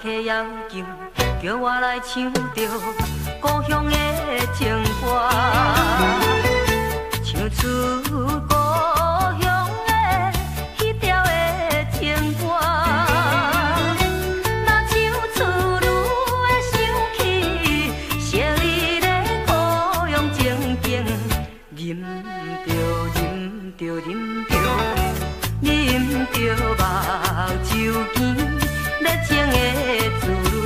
客要求，叫我来唱着故乡的情歌，唱出故乡的彼条的情歌。若唱出愈会想起昔日的故乡情景，饮着饮着饮着饮着目睭间热情的滋味。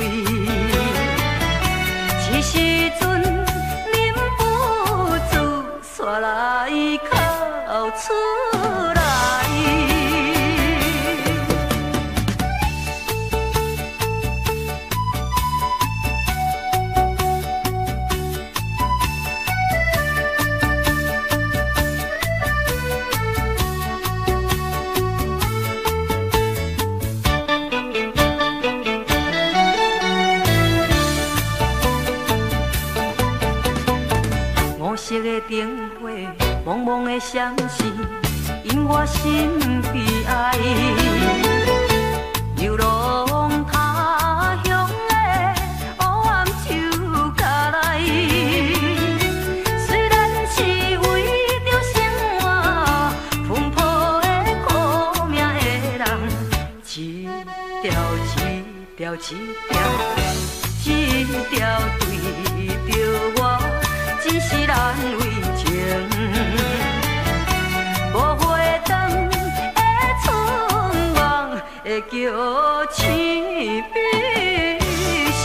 这时阵忍不住煞来哭相思，因我心悲哀。游拢他乡的黑暗树下来，虽然是为着生活奔波的苦命的人，一条一条一条，一条对着我，只是难为情。无回转的春望，会叫青悲伤。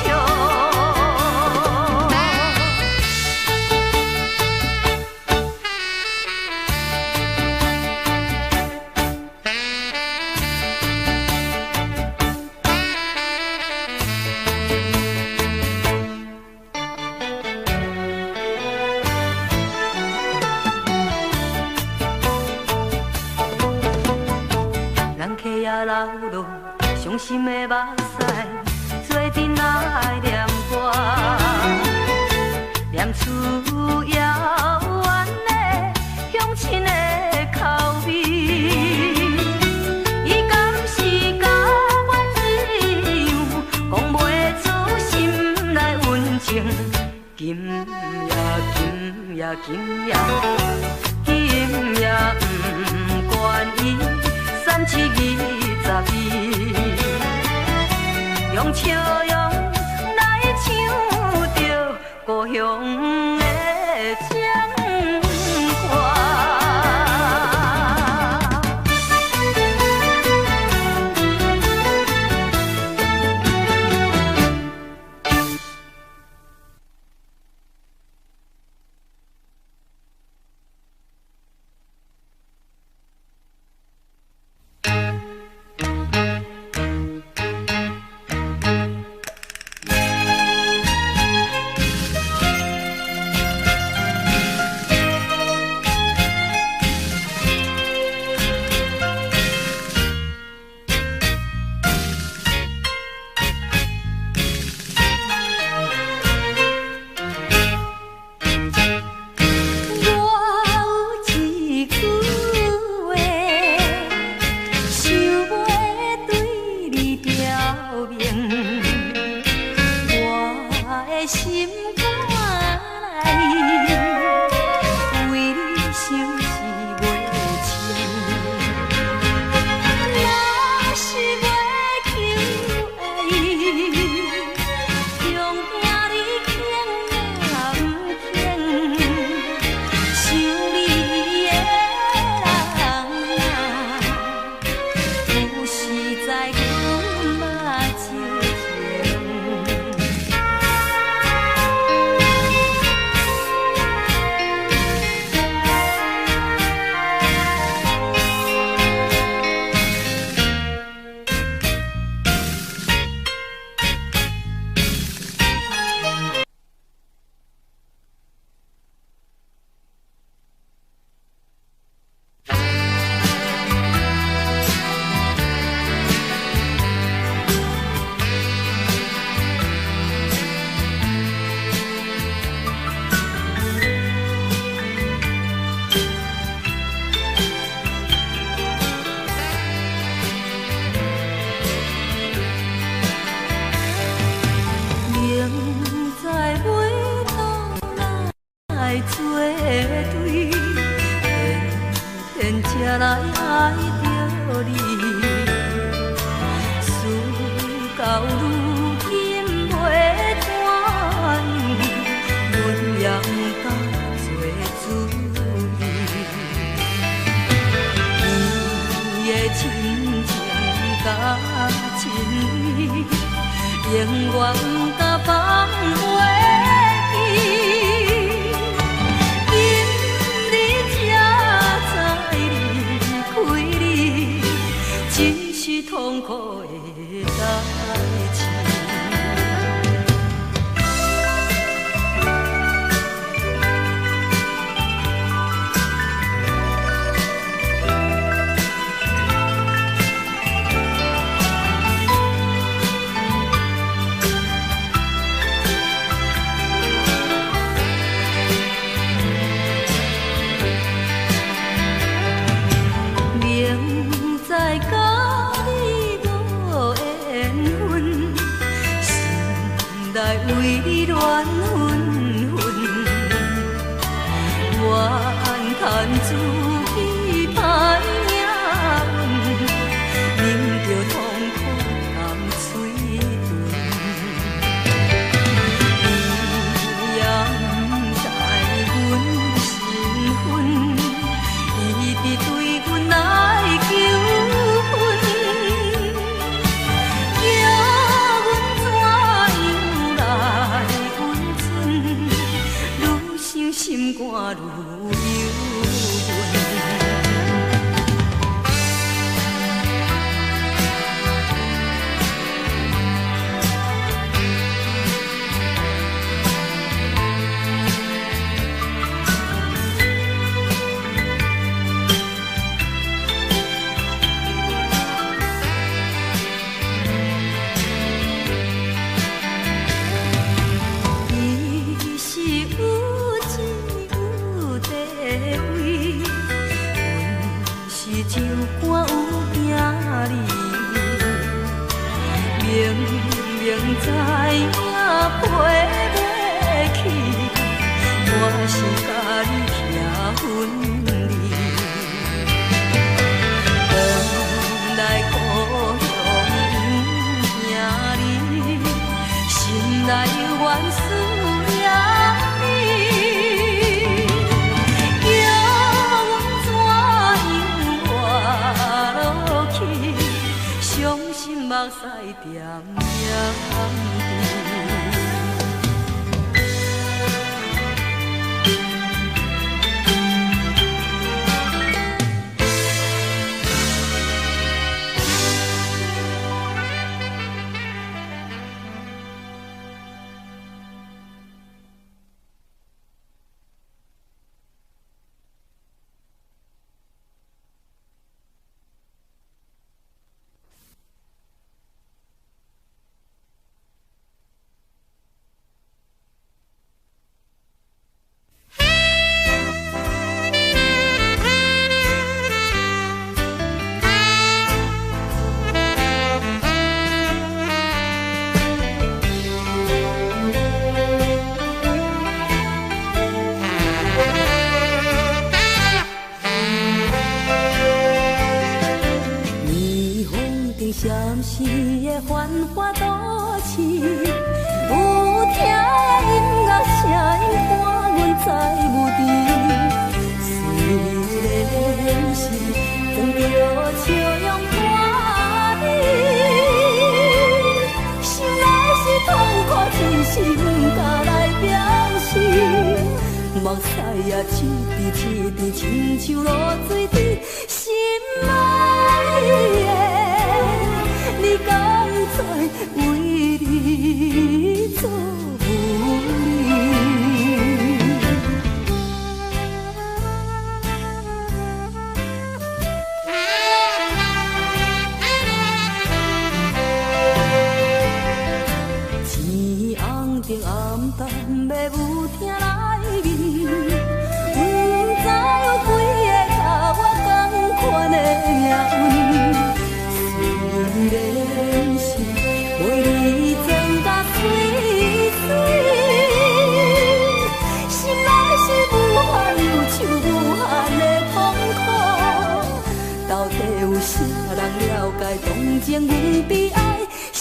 流落伤心的目屎，做阵来念歌，念出遥远的乡亲的口味。伊敢是甲我一样，讲袂出心内温情。今夜，今夜，今夜，今夜不愿意。3、7、20，用笑容来唱着故乡的情歌。来为你乱纷纷，怨叹自己歹命运，忍着痛苦含嘴唇，伊也不知阮身份，伊伫对阮来求婚。心肝愈忧知影陪袂去，我是甲你徛分离。回来故乡不惊你，心内犹原思念你。叫阮怎样活落去？伤心目屎点点。闪时的繁华都市，有听的音乐声音伴阮在无知。虽然是光着笑容看你，心内是痛苦，只是不敢来表示。目屎也一滴一滴，亲像落水滴，心爱的。你敢知为你做无理？天红着暗淡要有听来面，不知有几个甲我同款的命运。虽然是为你装甲水水，心内是无限忧愁、无限的痛苦。到底有啥人了解同情阮悲哀心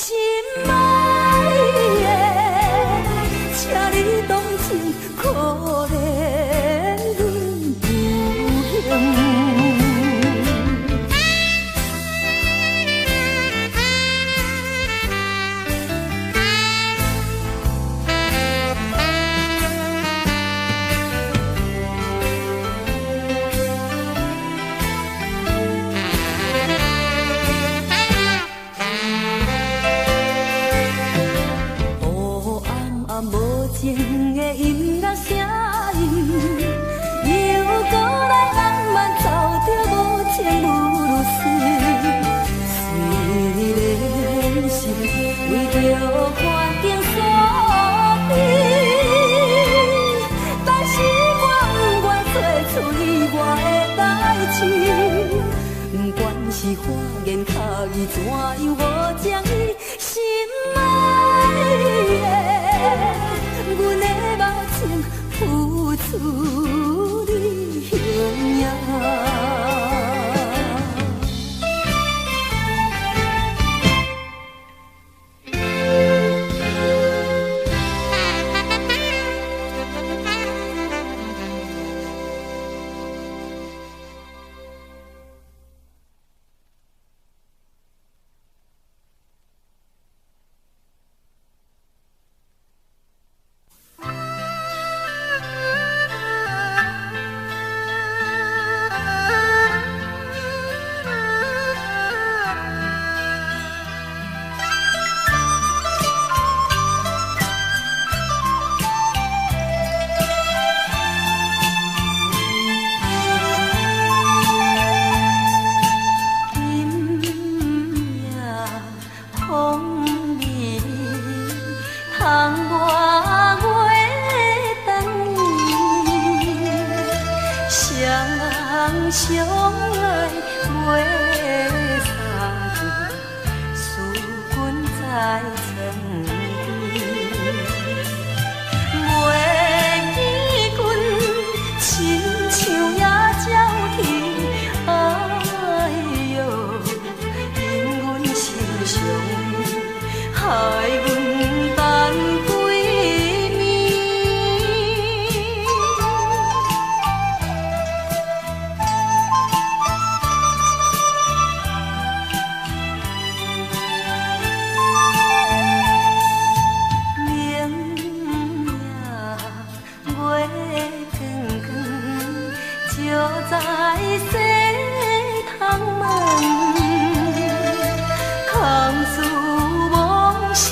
爱的？请你同情可怜阮有幸。情的音乐声音，又搁来浪漫走着无情无水。虽然是为着环境所逼，但是我不愿做出意外的代志。不管是花言巧语怎样无情意，心爱的。你，通我月等伊，谁人相爱袂相对，思君在床边，袂记君亲像野鸟啼，哎哟，因阮心伤，害阮等几暝。在西塘门，空思梦想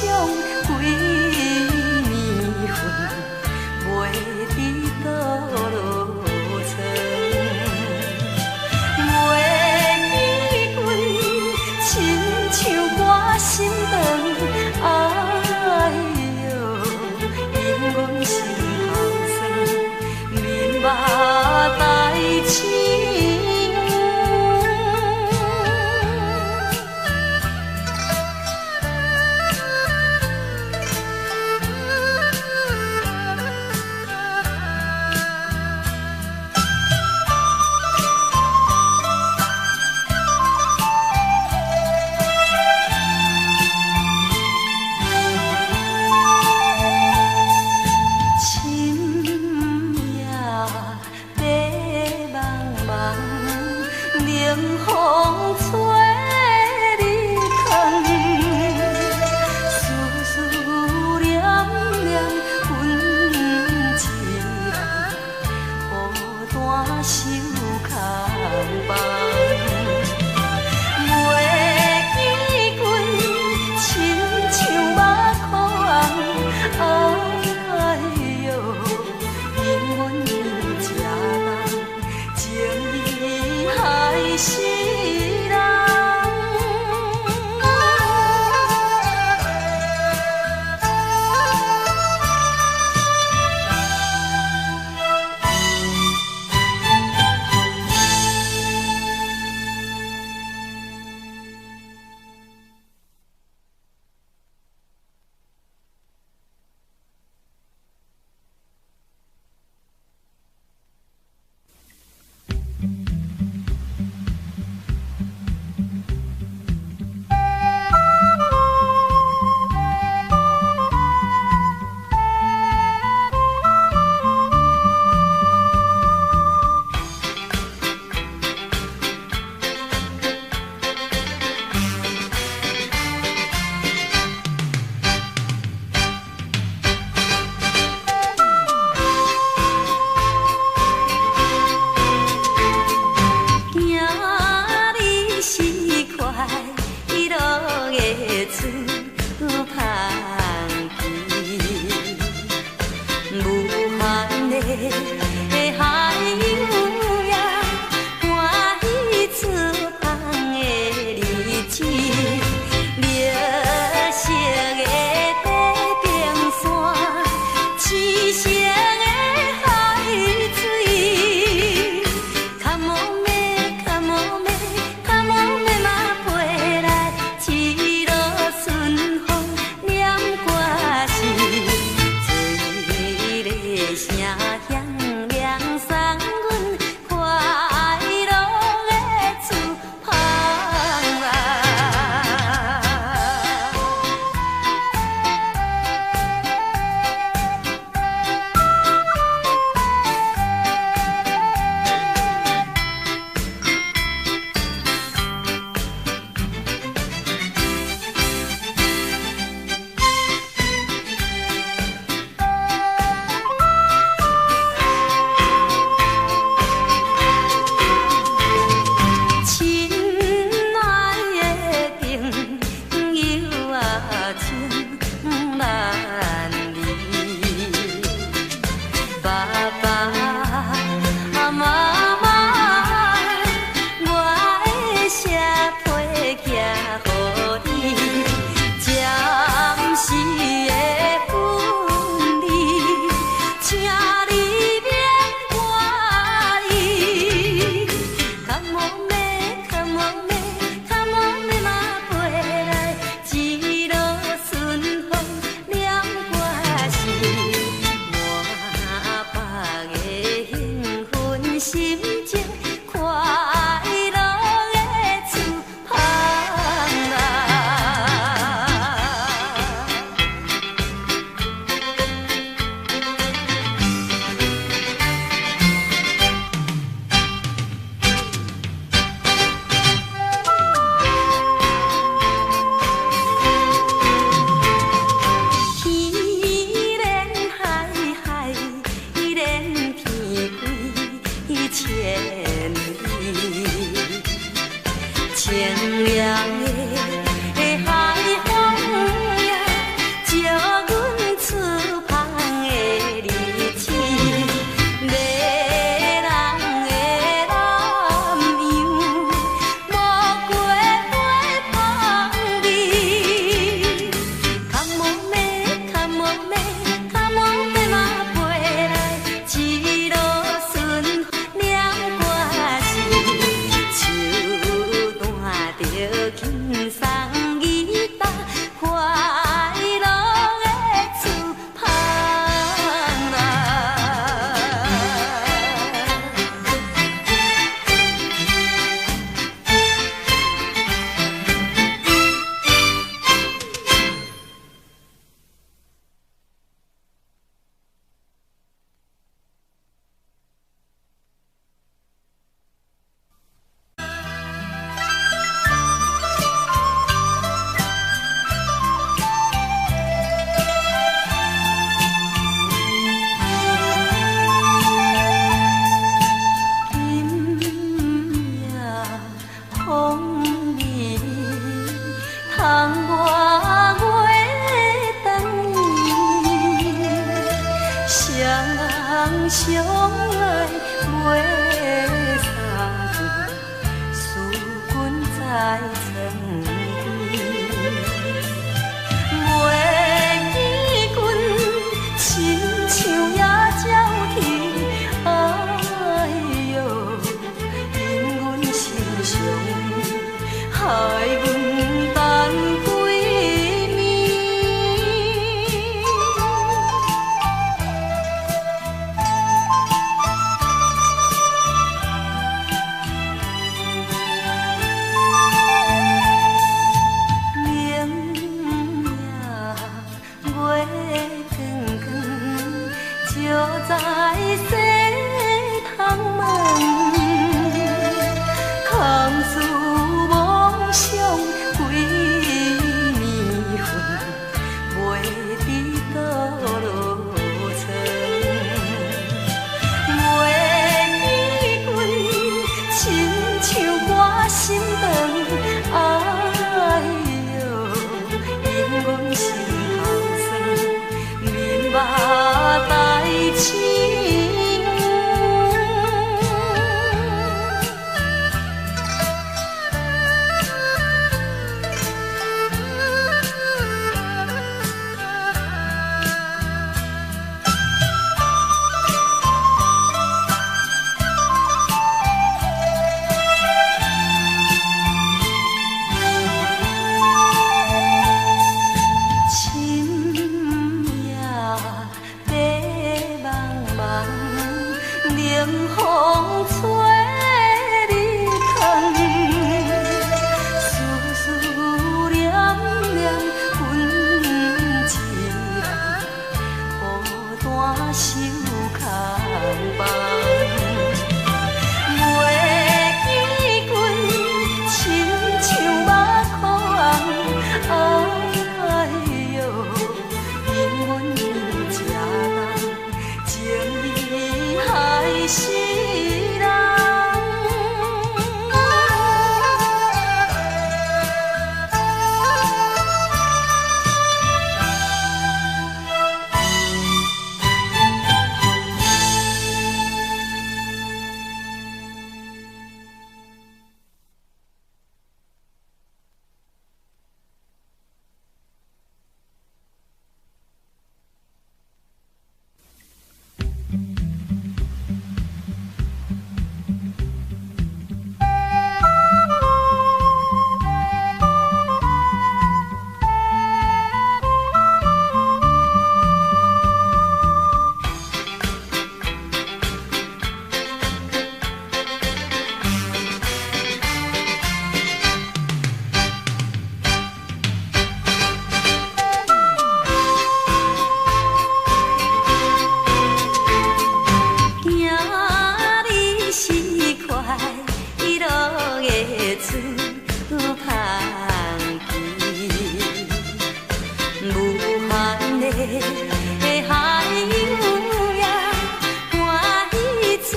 汉的海有呀，欢喜出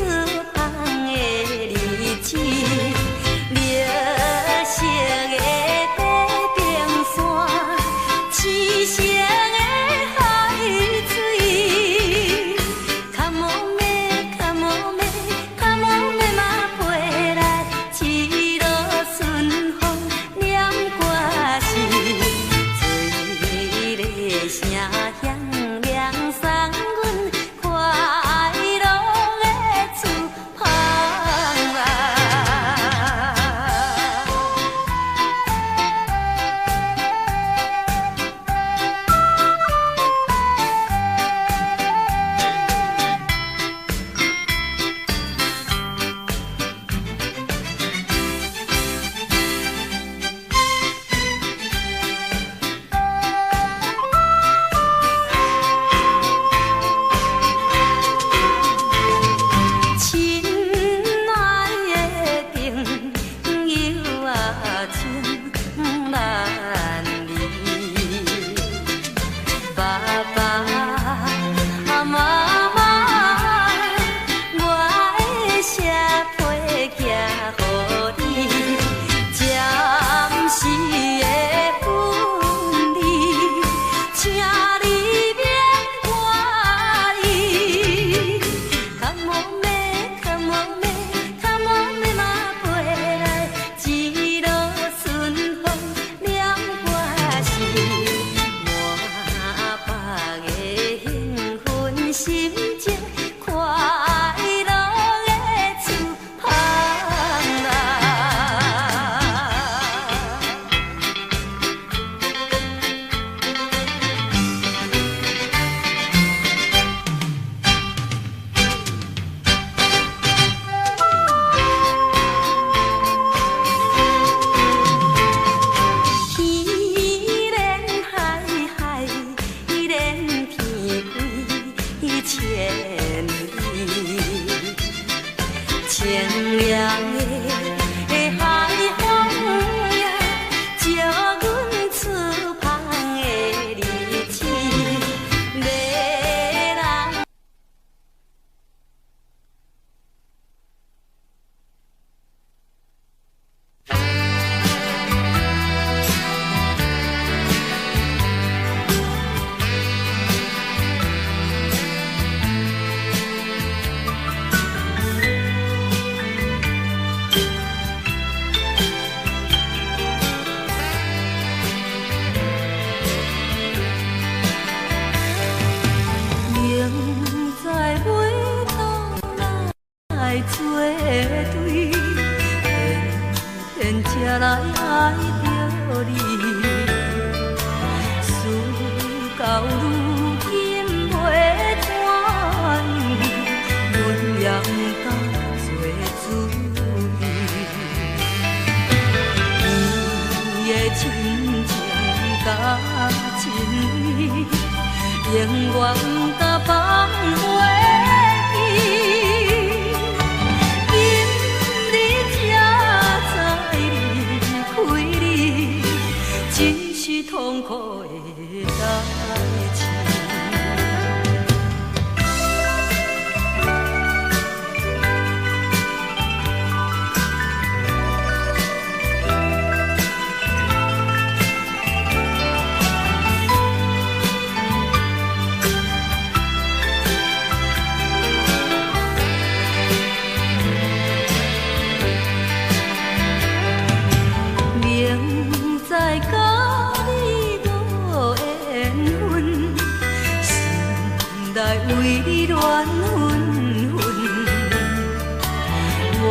航的日子，绿色的地平线，青色的海水，卡莫咩卡莫咩卡莫咩嘛飞来，一路顺风念歌词，水的声响亮送阮快乐的出航啊！亲爱的朋友啊，请万里，爸爸妈妈，我的写批寄予你，暂时的分离，请你免怪意。卡莫咩卡莫咩卡莫咩嘛飞来，一路顺风念歌词，满腹的兴奋心情，快乐的出航啊！天连海海，连天归千里，清凉的海风呀，照阮出航的日子，迷人。明知袂当来作对，偏才来爱着你。事到如今袂转，阮也毋敢做主意。伊的亲情甲亲意，永远毋敢放袂记。今日才离开你，真是痛苦的代志。明知甲你无缘分，心内为你乱纷纷，怨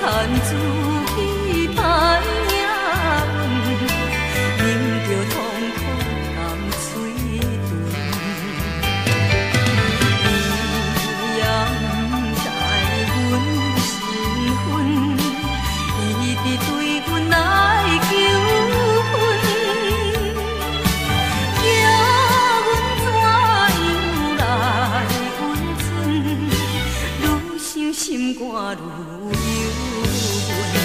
叹自己歹命运，忍着痛苦含水吞。伊也毋知阮身份，伊伫对阮来求婚，叫阮怎样来温存？愈想心肝愈忧闷。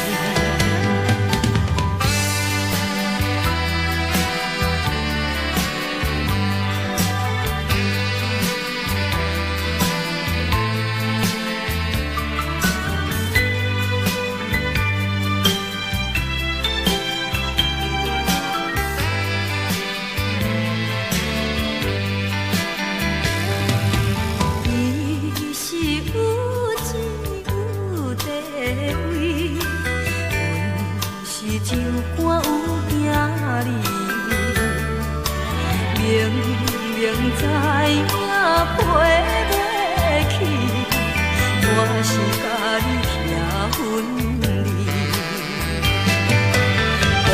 明明知影飞袂去，我是甲你听分离。回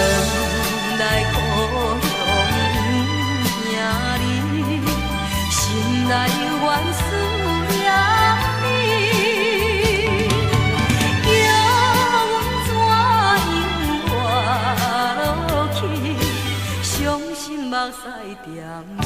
来故乡不惊你，心内怨思念你，叫阮怎样活落去？伤心目屎点点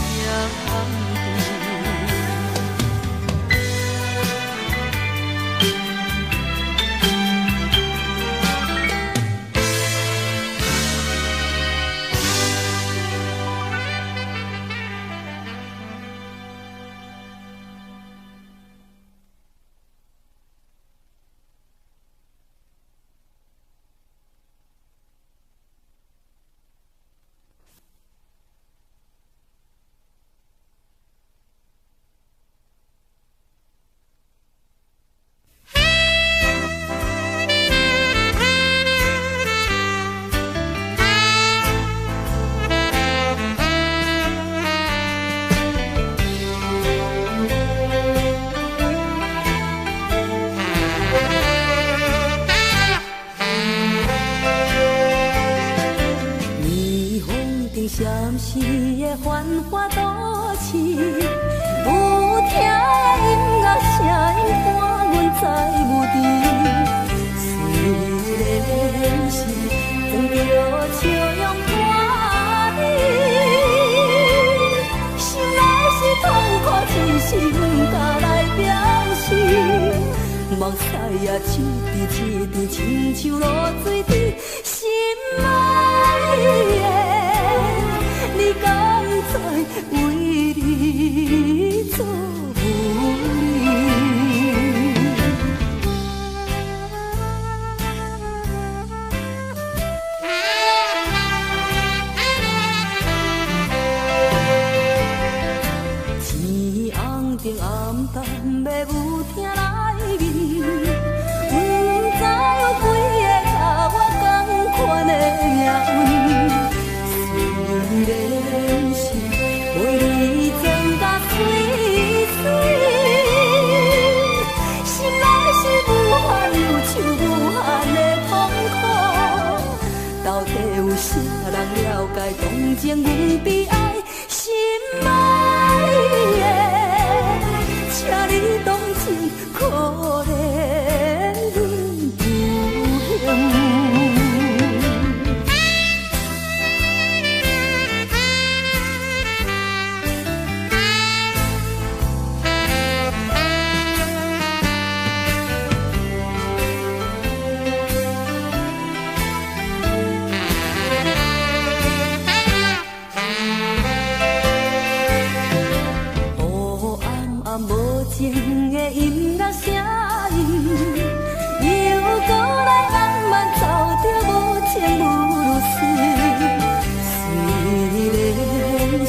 闪时的繁华都市，有听的音乐声音伴阮在无伫。虽然是风着笑容看你，心内是痛苦，只是毋敢来表示。目屎也一滴一滴，亲像落水滴，心爱的。你敢知为你做无力？天红顶暗淡要有听来面，不知有几个甲我同款的命运。虽然是为你装甲水水，心内是无限忧愁、无限的痛苦。到底有啥人了解同情阮悲哀心爱的？请你同情可怜阮有幸。无情的音乐声音，又搁来浪漫走着无情无事。虽然是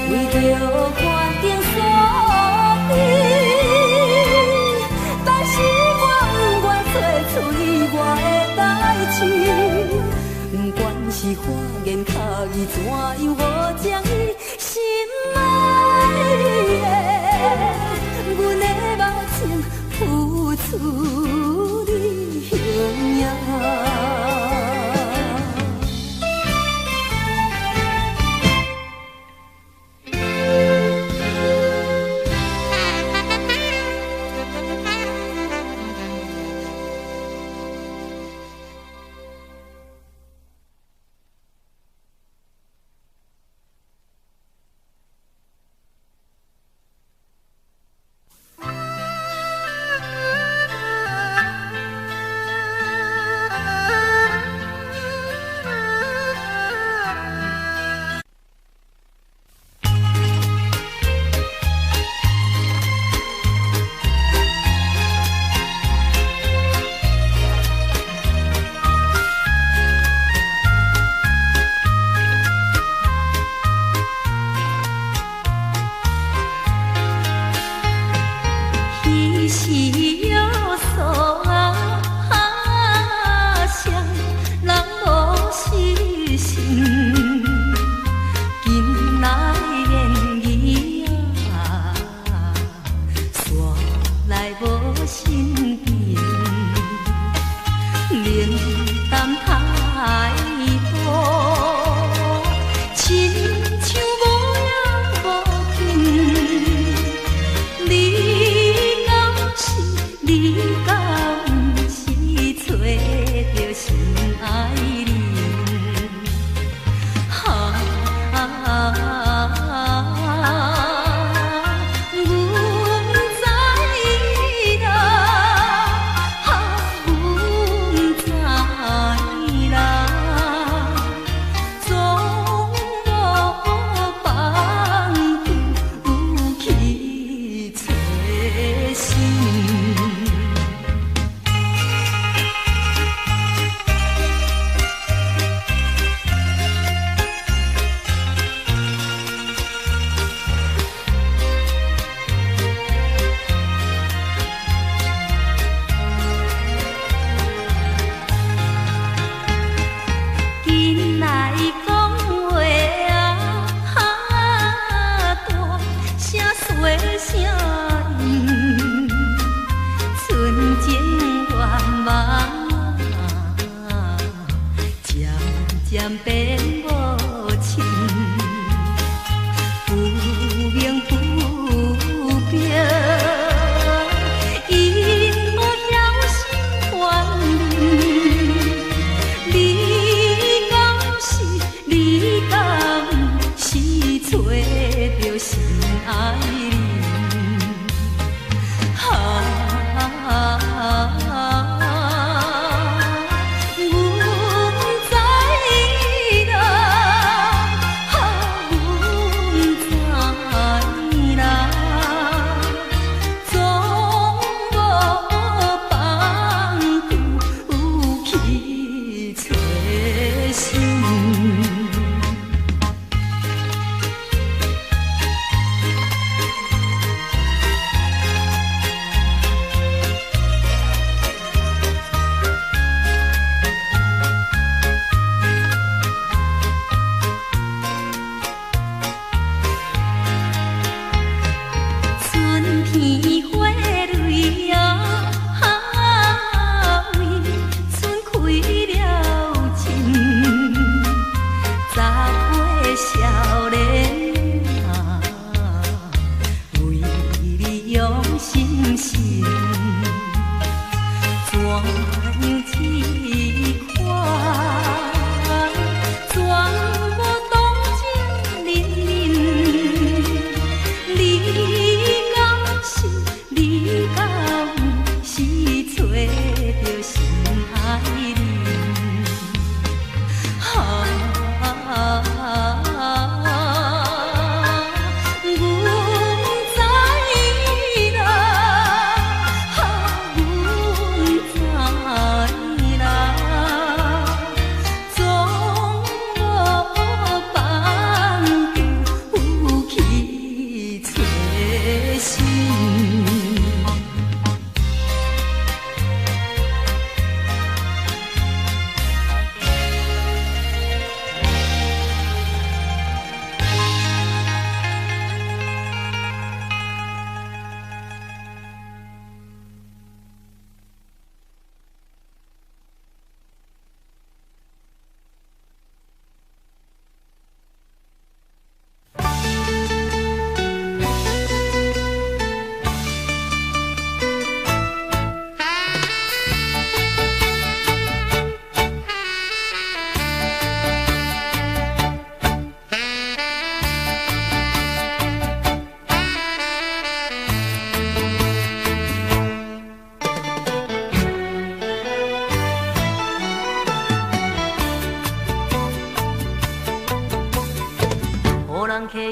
为着环境所逼，但是我不愿做出意外的代志。不管是花言巧语怎样无情意，心爱的。阮的目情付出你形影。找着心爱人。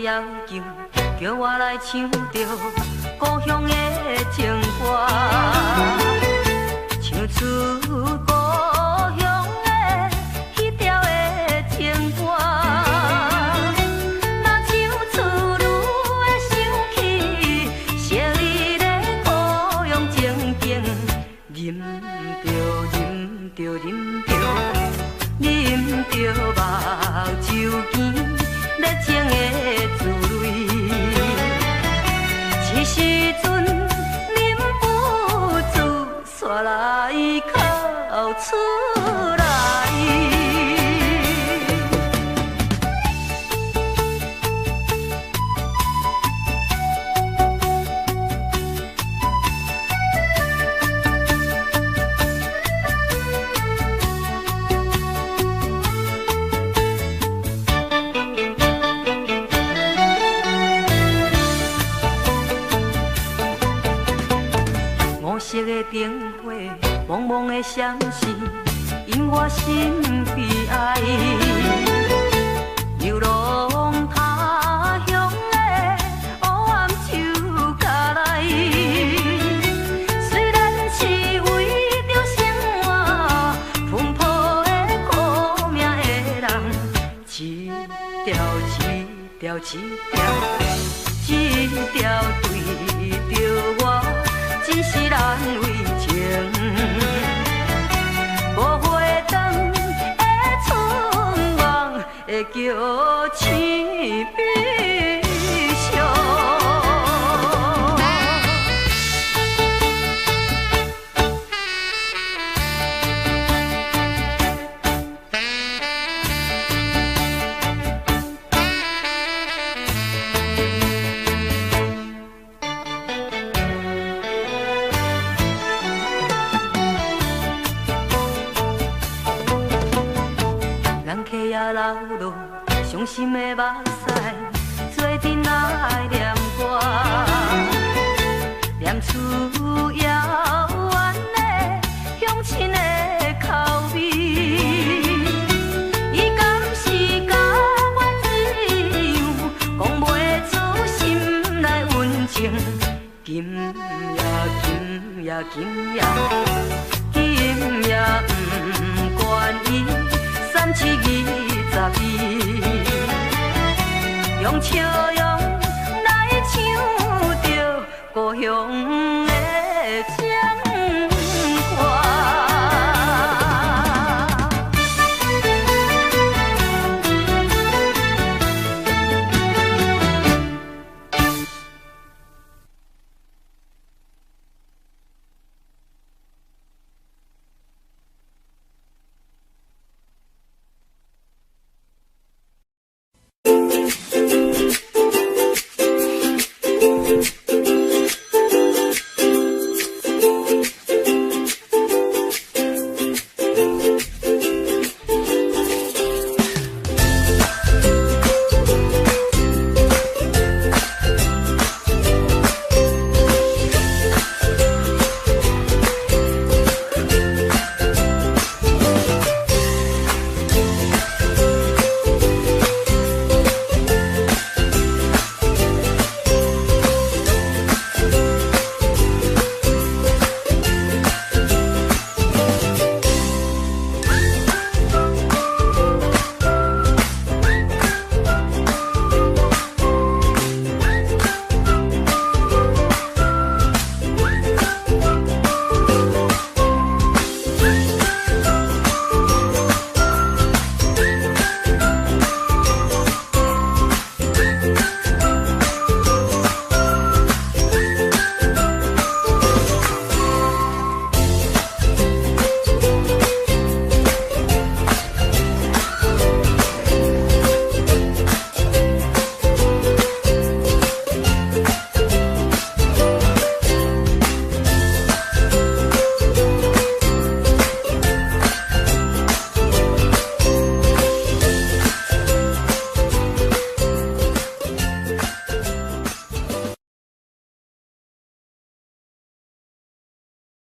要求，叫我来唱着故乡的情歌，唱出故乡的彼条的情歌。目睭出愈会想起昔日的故乡情景，饮着饮着饮着饮着目睭间热情的滋味。这时阵忍不住煞来哭出来。五色的灯火，蒙蒙的闪烁，引我心悲哀。流浪他乡的黑暗手甲来，虽然是为着生活奔波的苦命的人，一条一条一条一条对着我。真是难为情，无回转的春梦会叫凄悲伤。人客也流落伤心的目屎，情，金也金也金也金也不愿意，3、7、22，用笑容。